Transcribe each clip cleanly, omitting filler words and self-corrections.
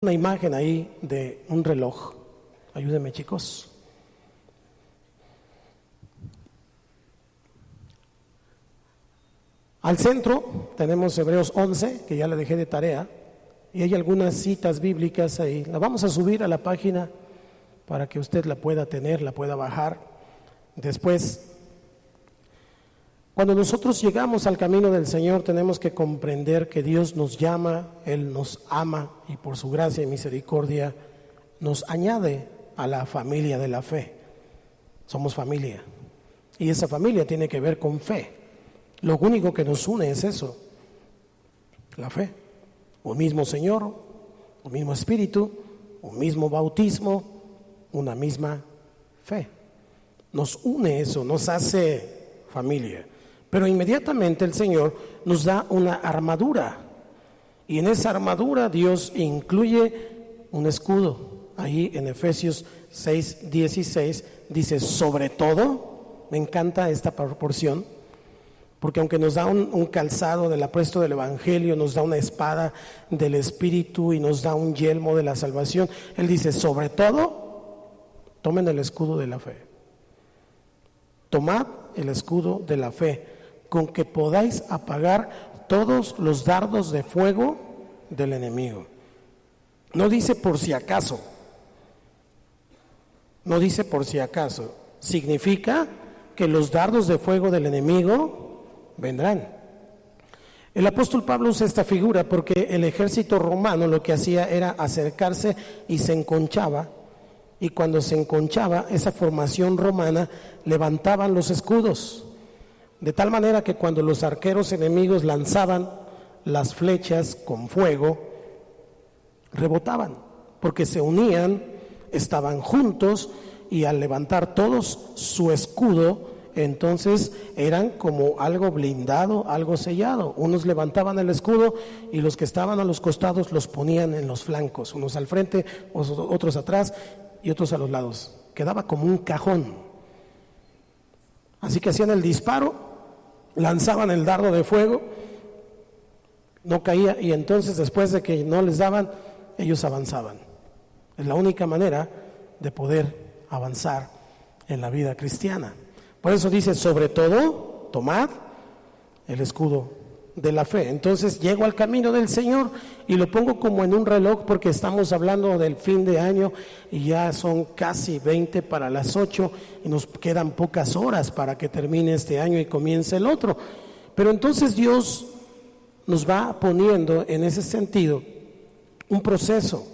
Una imagen ahí de un reloj. Ayúdenme, chicos. Al centro tenemos Hebreos 11, que ya le dejé de tarea, y hay algunas citas bíblicas ahí. La vamos a subir a la página para que usted la pueda tener, la pueda bajar. Después, cuando nosotros llegamos al camino del Señor, tenemos que comprender que Dios nos llama, Él nos ama y por su gracia y misericordia nos añade a la familia de la fe. Somos familia y esa familia tiene que ver con fe. Lo único que nos une es eso, la fe. Un mismo Señor, un mismo Espíritu, un mismo bautismo, una misma fe. Nos une eso, nos hace familia. Pero inmediatamente el Señor nos da una armadura. Y en esa armadura Dios incluye un escudo. Ahí en Efesios 6:16 dice, sobre todo, me encanta esta proporción, porque aunque nos da un calzado del apresto del Evangelio, nos da una espada del Espíritu y nos da un yelmo de la salvación, Él dice, sobre todo, tomen el escudo de la fe. Tomad el escudo de la fe, con que podáis apagar todos los dardos de fuego del enemigo. No dice por si acaso. No dice por si acaso. Significa que los dardos de fuego del enemigo vendrán. El apóstol Pablo usa esta figura porque el ejército romano lo que hacía era acercarse y se enconchaba. Y cuando se enconchaba, esa formación romana levantaban los escudos. De tal manera que cuando los arqueros enemigos lanzaban las flechas con fuego, rebotaban, porque se unían, estaban juntos y al levantar todos su escudo, entonces eran como algo blindado, algo sellado. Unos levantaban el escudo y los que estaban a los costados los ponían en los flancos, unos al frente, otros atrás y otros a los lados. Quedaba como un cajón. Así que hacían el disparo, lanzaban el dardo de fuego, no caía y entonces después de que no les daban, ellos avanzaban. Es la única manera de poder avanzar en la vida cristiana. Por eso dice, sobre todo, tomad el escudo de la fe. Entonces llego al camino del Señor y lo pongo como en un reloj porque estamos hablando del fin de año y ya son casi 20 para las 8 y nos quedan pocas horas para que termine este año y comience el otro. Pero entonces Dios nos va poniendo en ese sentido un proceso.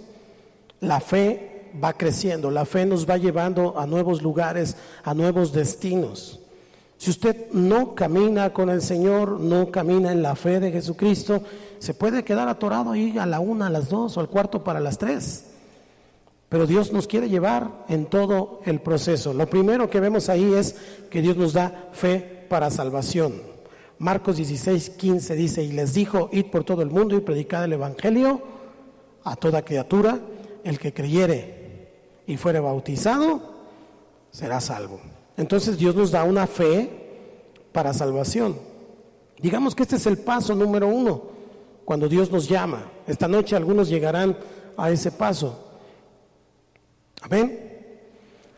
La fe va creciendo, la fe nos va llevando a nuevos lugares, a nuevos destinos. Si usted no camina con el Señor, no camina en la fe de Jesucristo, se puede quedar atorado ahí a la 1, a las 2 o al cuarto para las 3. Pero Dios nos quiere llevar en todo el proceso. Lo primero que vemos ahí es que Dios nos da fe para salvación. Marcos 16:15 dice, y les dijo, id por todo el mundo y predicad el Evangelio a toda criatura, el que creyere y fuere bautizado, será salvo. Entonces Dios nos da una fe para salvación. Digamos que este es el paso número 1, cuando Dios nos llama. Esta noche algunos llegarán a ese paso. Amén.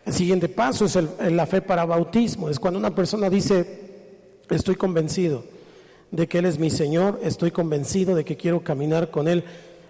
El siguiente paso es la fe para bautismo. Es cuando una persona dice, estoy convencido de que Él es mi Señor, estoy convencido de que quiero caminar con Él,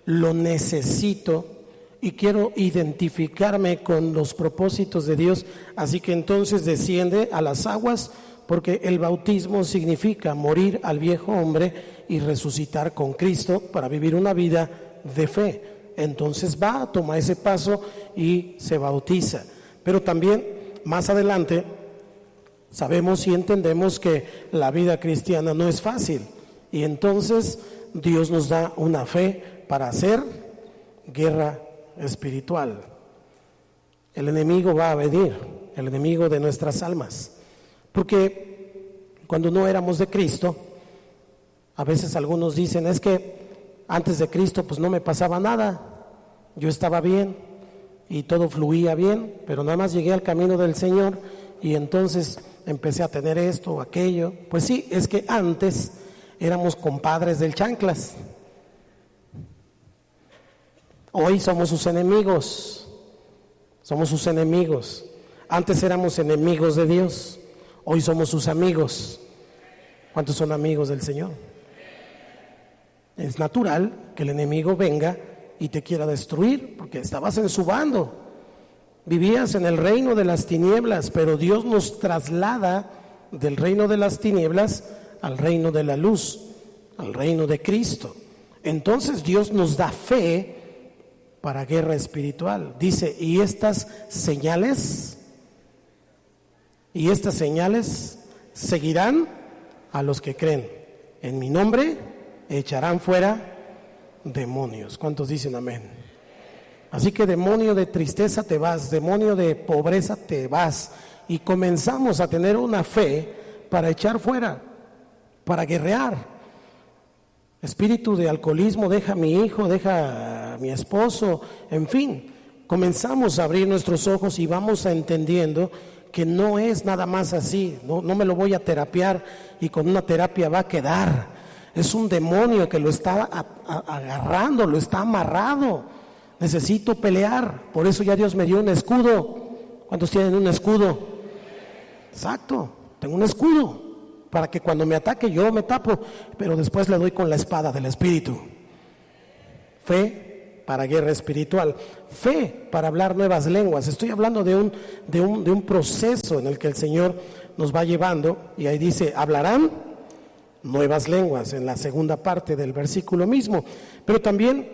lo necesito y quiero identificarme con los propósitos de Dios, así que entonces desciende a las aguas, porque el bautismo significa morir al viejo hombre y resucitar con Cristo para vivir una vida de fe. Entonces va, toma ese paso y se bautiza. Pero también más adelante sabemos y entendemos que la vida cristiana no es fácil y entonces Dios nos da una fe para hacer guerra espiritual. El enemigo va a venir, el enemigo de nuestras almas, porque cuando no éramos de Cristo, a veces algunos dicen, es que antes de Cristo pues no me pasaba nada, yo estaba bien y todo fluía bien, pero nada más llegué al camino del Señor y entonces empecé a tener esto o aquello. Pues sí, es que antes éramos compadres del chanclas. Hoy somos sus enemigos. Somos sus enemigos. Antes éramos enemigos de Dios. Hoy somos sus amigos. ¿Cuántos son amigos del Señor? Es natural que el enemigo venga y te quiera destruir, porque estabas en su bando. Vivías en el reino de las tinieblas, pero Dios nos traslada del reino de las tinieblas al reino de la luz, al reino de Cristo. Entonces Dios nos da fe para guerra espiritual. Dice, y estas señales seguirán a los que creen. En mi nombre echarán fuera demonios. ¿Cuántos dicen amén? Así que demonio de tristeza te vas, demonio de pobreza te vas. Y comenzamos a tener una fe para echar fuera, para guerrear. Espíritu de alcoholismo, deja a mi hijo, deja a mi esposo, en fin. Comenzamos a abrir nuestros ojos y vamos entendiendo que no es nada más así. No me lo voy a terapiar y con una terapia va a quedar. Es un demonio que lo está agarrando, lo está amarrado. Necesito pelear. Por eso ya Dios me dio un escudo. ¿Cuántos tienen un escudo? Exacto, tengo un escudo para que cuando me ataque yo me tapo, pero después le doy con la espada del Espíritu. Fe para guerra espiritual, fe para hablar nuevas lenguas. Estoy hablando de un proceso en el que el Señor nos va llevando, y ahí dice, hablarán nuevas lenguas, en la segunda parte del versículo mismo. Pero también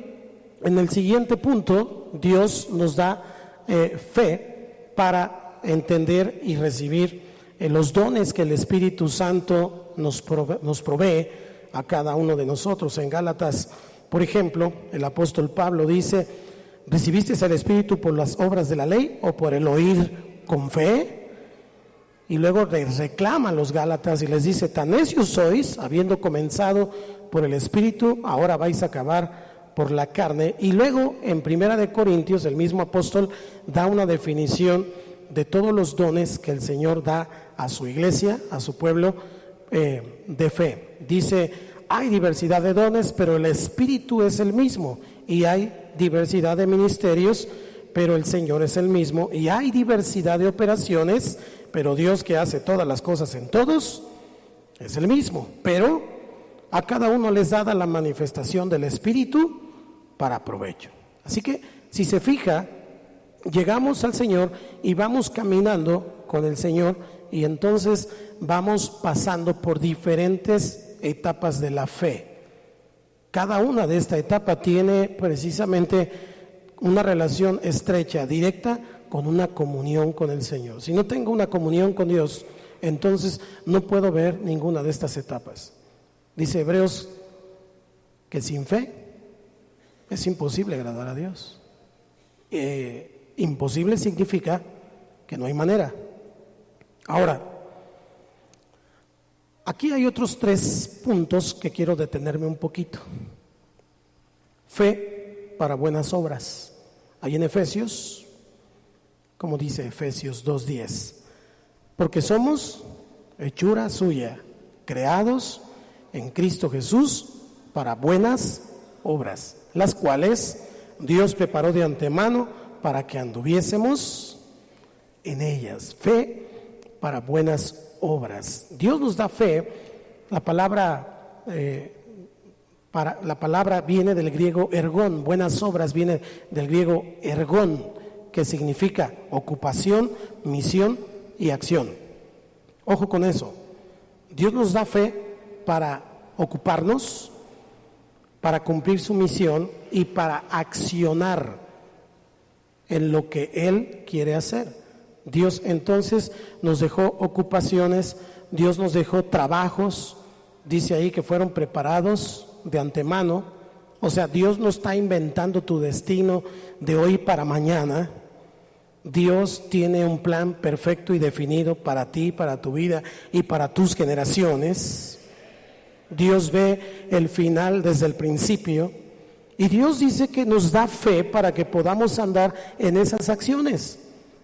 en el siguiente punto, Dios nos da fe para entender y recibir los dones que el Espíritu Santo nos provee a cada uno de nosotros. En Gálatas, por ejemplo, el apóstol Pablo dice, ¿recibiste el Espíritu por las obras de la ley o por el oír con fe? Y luego reclama a los Gálatas y les dice, tan necios sois, habiendo comenzado por el Espíritu, ahora vais a acabar por la carne. Y luego en Primera de Corintios, el mismo apóstol da una definición de todos los dones que el Señor da a su iglesia, a su pueblo de fe. Dice, hay diversidad de dones, pero el Espíritu es el mismo, y hay diversidad de ministerios, pero el Señor es el mismo, y hay diversidad de operaciones, pero Dios, que hace todas las cosas en todos, es el mismo. Pero a cada uno les dada la manifestación del Espíritu para provecho. Así que si se fija, llegamos al Señor y vamos caminando con el Señor, y entonces vamos pasando por diferentes etapas de la fe. Cada una de esta etapa tiene precisamente una relación estrecha, directa, con una comunión con el Señor. Si no tengo una comunión con Dios, entonces no puedo ver ninguna de estas etapas. Dice Hebreos que sin fe es imposible agradar a Dios. Imposible significa que no hay manera. Ahora, aquí hay otros 3 puntos que quiero detenerme un poquito. Fe para buenas obras. Ahí en Efesios, como dice Efesios 2:10, porque somos hechura suya, creados en Cristo Jesús para buenas obras, las cuales Dios preparó de antemano para que anduviésemos en ellas. Fe para buenas obras. Dios nos da fe. La palabra viene del griego ergón. Buenas obras viene del griego ergón, que significa ocupación, misión y acción. Ojo con eso. Dios nos da fe para ocuparnos, para cumplir su misión y para accionar en lo que Él quiere hacer. Dios entonces nos dejó ocupaciones, Dios nos dejó trabajos, dice ahí que fueron preparados de antemano. O sea, Dios no está inventando tu destino de hoy para mañana. Dios tiene un plan perfecto y definido para ti, para tu vida y para tus generaciones. Dios ve el final desde el principio, y Dios dice que nos da fe para que podamos andar en esas acciones,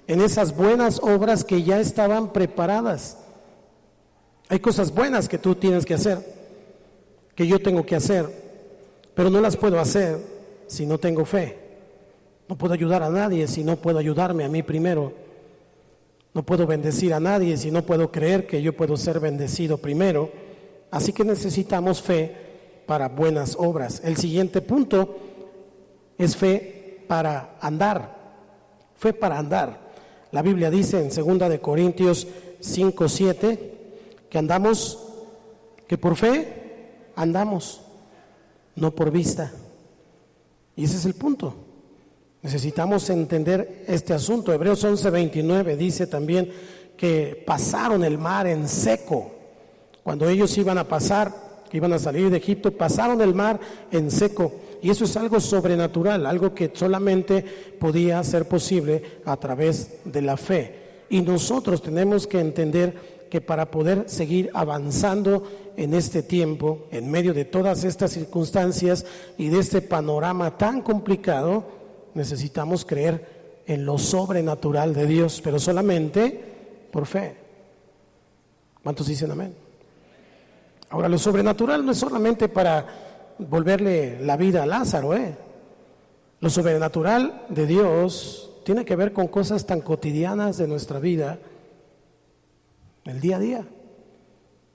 en esas buenas obras que ya estaban preparadas. Hay cosas buenas que tú tienes que hacer, que yo tengo que hacer, pero no las puedo hacer si no tengo fe. No puedo ayudar a nadie si no puedo ayudarme a mí primero. No puedo bendecir a nadie si no puedo creer que yo puedo ser bendecido primero. Así que necesitamos fe para buenas obras. El siguiente punto es fe para andar. Fe para andar. La Biblia dice en 2 de Corintios 5:7 que andamos, que por fe andamos, no por vista. Y ese es el punto. Necesitamos entender este asunto. Hebreos 11:29 dice también que pasaron el mar en seco. Cuando ellos iban a pasar, que iban a salir de Egipto, pasaron el mar en seco. Y eso es algo sobrenatural, algo que solamente podía ser posible a través de la fe. Y nosotros tenemos que entender que para poder seguir avanzando en este tiempo, en medio de todas estas circunstancias y de este panorama tan complicado, necesitamos creer en lo sobrenatural de Dios, pero solamente por fe. ¿Cuántos dicen amén? Ahora, lo sobrenatural no es solamente para volverle la vida a Lázaro, Lo sobrenatural de Dios tiene que ver con cosas tan cotidianas de nuestra vida, el día a día.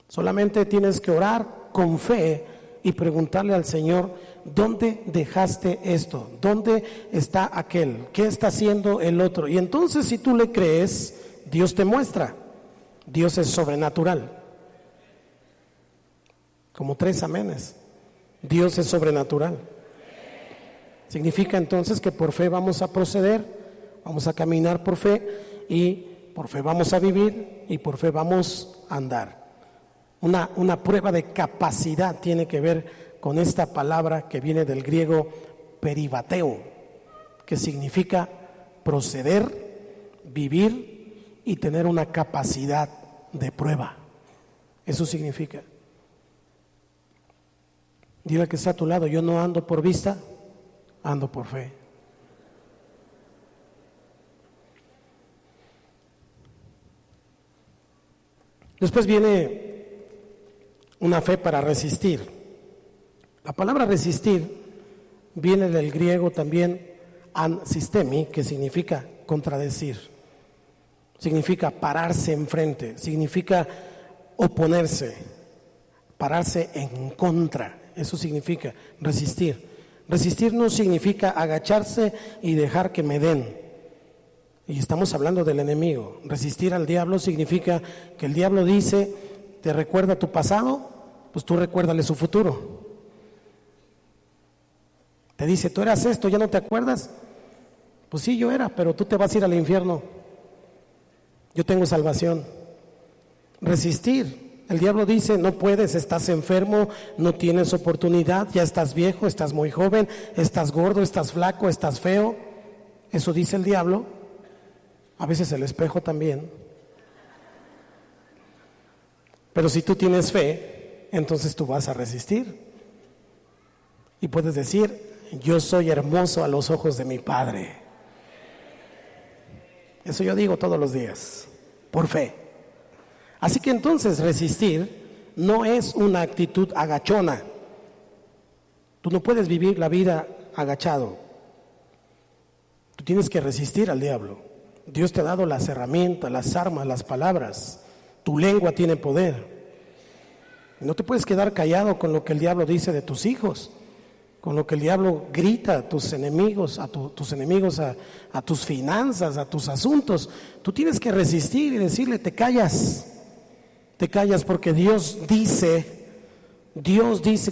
Solamente tienes que orar con fe y preguntarle al Señor: ¿dónde dejaste esto? ¿Dónde está aquel? ¿Qué está haciendo el otro? Y entonces, si tú le crees, Dios te muestra. Dios es sobrenatural. Como 3 amenes. Dios es sobrenatural. Significa entonces que por fe vamos a proceder, vamos a caminar por fe, y por fe vamos a vivir, y por fe vamos a andar. Una prueba de capacidad tiene que ver con esta palabra que viene del griego peribateo, que significa proceder, vivir y tener una capacidad de prueba. Eso significa. Dile al que está a tu lado: yo no ando por vista, ando por fe. Después viene una fe para resistir. La palabra resistir viene del griego también ansistemi, que significa contradecir, significa pararse enfrente, significa oponerse, pararse en contra. Eso significa resistir. Resistir no significa agacharse y dejar que me den. Y estamos hablando del enemigo. Resistir al diablo significa que el diablo dice: ¿te recuerda tu pasado? Pues tú recuérdale su futuro. Te dice: tú eras esto, ¿ya no te acuerdas? Pues sí, yo era, pero tú te vas a ir al infierno. Yo tengo salvación. Resistir. El diablo dice: no puedes, estás enfermo, no tienes oportunidad, ya estás viejo, estás muy joven, estás gordo, estás flaco, estás feo. Eso dice el diablo. A veces el espejo también. Pero si tú tienes fe, entonces tú vas a resistir. Y puedes decir: yo soy hermoso a los ojos de mi Padre. Eso yo digo todos los días, por fe. Así que entonces resistir no es una actitud agachona. Tú no puedes vivir la vida agachado. Tú tienes que resistir al diablo. Dios te ha dado las herramientas, las armas, las palabras. Tu lengua tiene poder. No te puedes quedar callado con lo que el diablo dice de tus hijos, con lo que el diablo grita a tus enemigos, a tus finanzas, a tus asuntos. Tú tienes que resistir y decirle: te callas. Te callas, porque Dios dice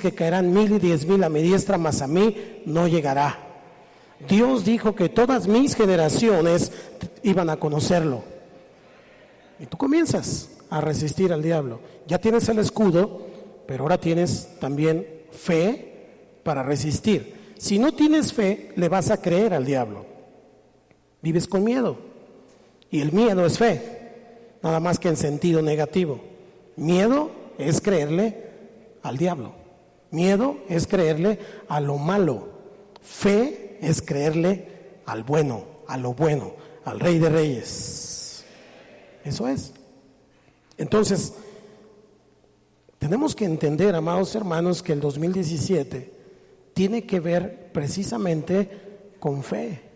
que caerán 1000 y 10,000 a mi diestra, mas a mí no llegará. Dios dijo que todas mis generaciones iban a conocerlo. Y tú comienzas a resistir al diablo. Ya tienes el escudo, pero ahora tienes también fe para resistir. Si no tienes fe, le vas a creer al diablo. Vives con miedo. Y el miedo es fe, nada más que en sentido negativo. Miedo es creerle al diablo. Miedo es creerle a lo malo. Fe es creerle al bueno, a lo bueno, al Rey de Reyes. Eso es. Entonces, tenemos que entender, amados hermanos, que el 2017 tiene que ver precisamente con fe.